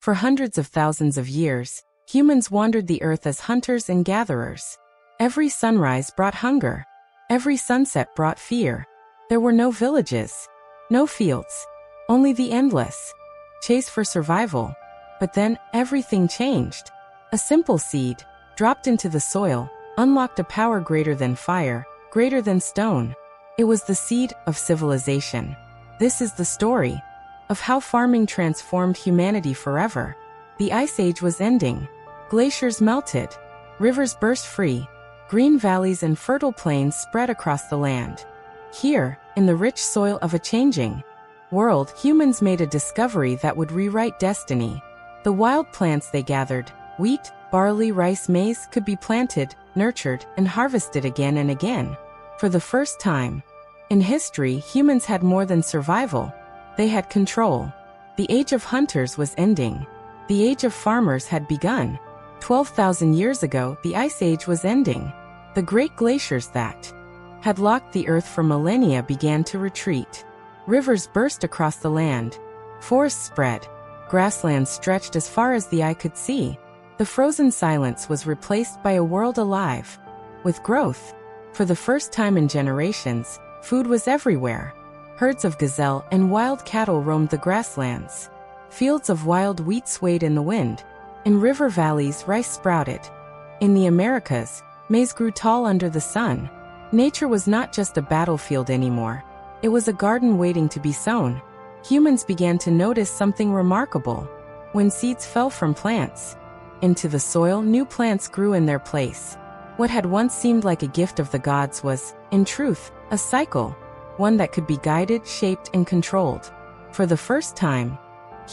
For hundreds of thousands of years, humans wandered the earth as hunters and gatherers. Every sunrise brought hunger. Every sunset brought fear. There were no villages, no fields, only the endless chase for survival. But then, everything changed. A simple seed, dropped into the soil, unlocked a power greater than fire, greater than stone. It was the seed of civilization. This is the story of how farming transformed humanity forever. The Ice Age was ending. Glaciers melted. Rivers burst free. Green valleys and fertile plains spread across the land. Here, in the rich soil of a changing world, humans made a discovery that would rewrite destiny. The wild plants they gathered, wheat, barley, rice, maize, could be planted, nurtured, and harvested again and again. For the first time in history, humans had more than survival. They had control. The age of hunters was ending. The age of farmers had begun. 12,000 years ago, the Ice Age was ending. The great glaciers that had locked the earth for millennia began to retreat. Rivers burst across the land. Forests spread. Grasslands stretched as far as the eye could see. The frozen silence was replaced by a world alive with growth. For the first time in generations, food was everywhere. Herds of gazelle and wild cattle roamed the grasslands. Fields of wild wheat swayed in the wind. In river valleys, rice sprouted. In the Americas, maize grew tall under the sun. Nature was not just a battlefield anymore. It was a garden waiting to be sown. Humans began to notice something remarkable. When seeds fell from plants into the soil, new plants grew in their place. What had once seemed like a gift of the gods was, in truth, a cycle, one that could be guided, shaped, and controlled. For the first time,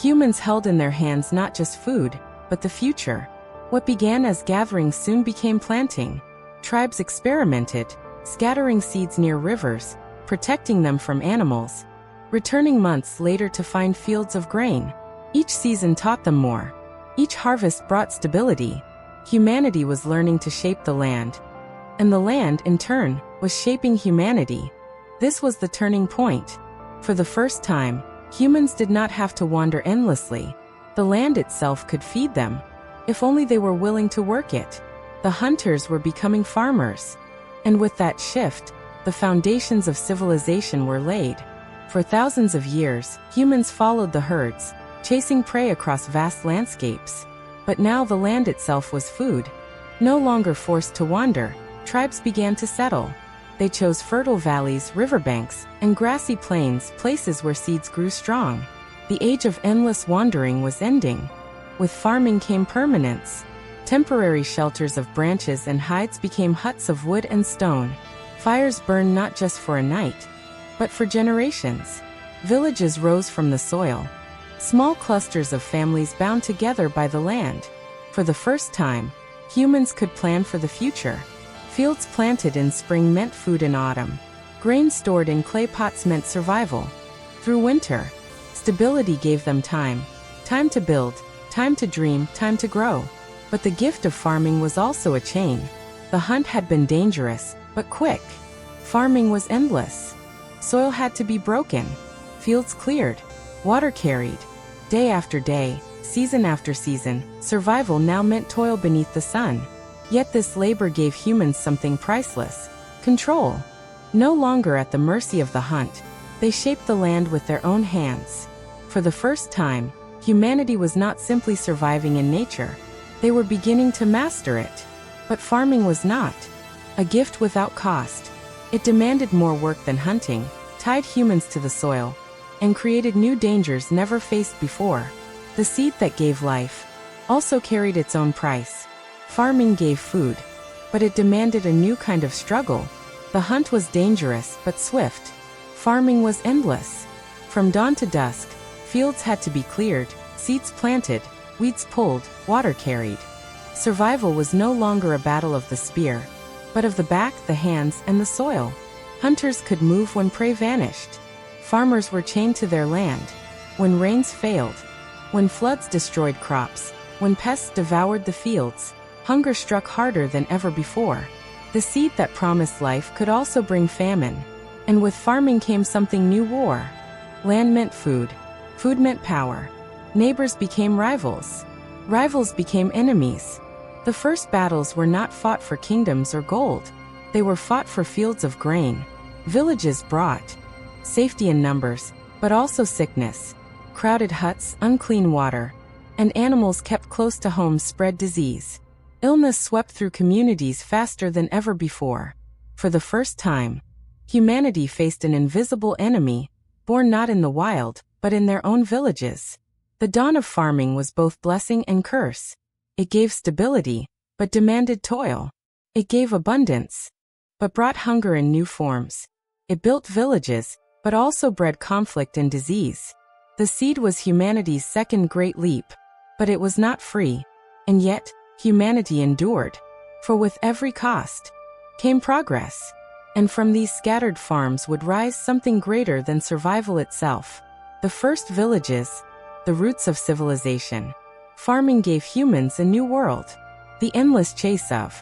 humans held in their hands not just food, but the future. What began as gathering soon became planting. Tribes experimented, scattering seeds near rivers, protecting them from animals, returning months later to find fields of grain. Each season taught them more. Each harvest brought stability. Humanity was learning to shape the land. And the land, in turn, was shaping humanity. This was the turning point. For the first time, humans did not have to wander endlessly. The land itself could feed them, if only they were willing to work it. The hunters were becoming farmers. And with that shift, the foundations of civilization were laid. For thousands of years, humans followed the herds, chasing prey across vast landscapes. But now the land itself was food. No longer forced to wander, tribes began to settle. They chose fertile valleys, riverbanks, and grassy plains, places where seeds grew strong. The age of endless wandering was ending. With farming came permanence. Temporary shelters of branches and hides became huts of wood and stone. Fires burned not just for a night, but for generations. Villages rose from the soil. Small clusters of families bound together by the land. For the first time, humans could plan for the future. Fields planted in spring meant food in autumn. Grain stored in clay pots meant survival. Through winter, stability gave them time. Time to build, time to dream, time to grow. But the gift of farming was also a chain. The hunt had been dangerous, but quick. Farming was endless. Soil had to be broken. Fields cleared. Water carried. Day after day, season after season, survival now meant toil beneath the sun. Yet this labor gave humans something priceless: control. No longer at the mercy of the hunt, they shaped the land with their own hands. For the first time, humanity was not simply surviving in nature. They were beginning to master it. But farming was not a gift without cost. It demanded more work than hunting, tied humans to the soil, and created new dangers never faced before. The seed that gave life also carried its own price. Farming gave food, but it demanded a new kind of struggle. The hunt was dangerous but swift. Farming was endless. From dawn to dusk, fields had to be cleared, seeds planted, weeds pulled, water carried. Survival was no longer a battle of the spear, but of the back, the hands, and the soil. Hunters could move when prey vanished. Farmers were chained to their land. When rains failed, when floods destroyed crops, when pests devoured the fields, hunger struck harder than ever before. The seed that promised life could also bring famine. And with farming came something new: war. Land meant food. Food meant power. Neighbors became rivals. Rivals became enemies. The first battles were not fought for kingdoms or gold. They were fought for fields of grain. Villages brought safety in numbers, but also sickness. Crowded huts, unclean water, and animals kept close to homes spread disease. Illness swept through communities faster than ever before. For the first time, humanity faced an invisible enemy, born not in the wild, but in their own villages. The dawn of farming was both blessing and curse. It gave stability, but demanded toil. It gave abundance, but brought hunger in new forms. It built villages, but also bred conflict and disease. The seed was humanity's second great leap, but it was not free. And yet, humanity endured. For with every cost came progress. And from these scattered farms would rise something greater than survival itself. The first villages, the roots of civilization. Farming gave humans a new world. The endless chase of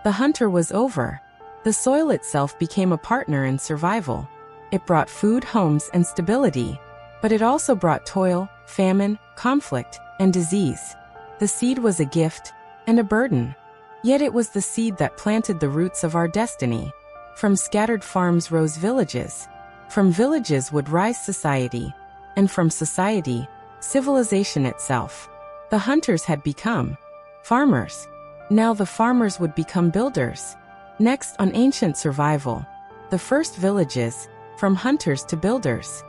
the hunter was over. The soil itself became a partner in survival. It brought food, homes, and stability. But it also brought toil, famine, conflict, and disease. The seed was a gift and a burden. Yet it was the seed that planted the roots of our destiny. From scattered farms rose villages. From villages would rise society. And from society, civilization itself. The hunters had become farmers. Now the farmers would become builders. Next on ancient survival, the first villages, from hunters to builders.